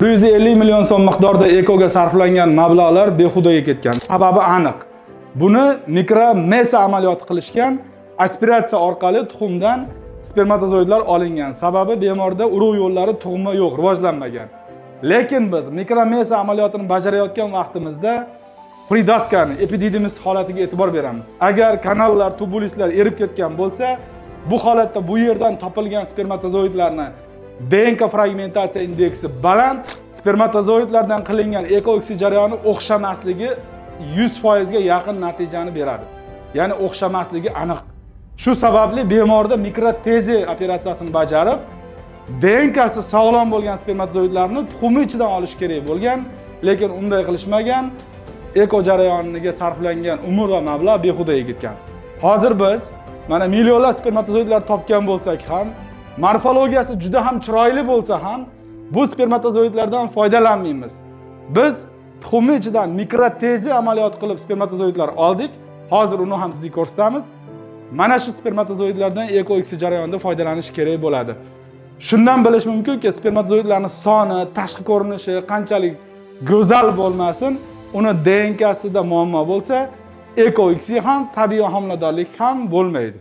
150 million so'm miqdorda ekoga sarflangan mablag'lar behudaga ketgan. Sababi aniq. Buni mikromesa amaliyoti qilishgan, aspiratsiya orqali tuxumdan spermatozoidlar olingan. Sababi bemorda urug' yo'llari tug'ma yo'q, rivojlanmagan. Lekin biz mikromesa amaliyotini bajarayotgan vaqtimizda pridatkani, epididimis holatiga e'tibor beramiz. Agar kanallar, tubulislar erib ketgan bo'lsa, bu holatda bu yerdan topilgan spermatozoidlarni DNK fragmentatsiya indeksi baland, spermatozoidlardan qilingan eko-oksi jarayoni o'xshamasligi 100% ga yaqin natijani beradi. Ya'ni o'xshamasligi aniq. Shu sababli bemorda mikrotezi operatsiyasini bajarib, DNKsi sog'lom bo'lgan spermatozoidlarni tuxumi ichidan olish kerak bo'lgan, lekin unday qilishmagan, eko jarayoniga sarflangan umr va mablag' behudaga ketgan. Hozir biz mana millionlab spermatozoidlar topgan bo'lsak ham, morfologiyasi juda ham chiroyli bo'lsa ham, bu spermatozoidlardan foydalanmaymiz. Biz tuxumi ichidan mikrotezi amaliyot qilib spermatozoidlar oldik. Hozir uni ham sizga ko'rsatamiz. Mana shu spermatozoidlardan eko-oksi jarayonida foydalanish kerak bo'ladi. Shundan bilish mumkinki, spermatozoidlarning soni, tashqi ko'rinishi qanchalik go'zal bo'lmasin, uni DNKsida muammo bo'lsa, eko-oksi ham, tabiiy homiladorlik ham bo'lmaydi.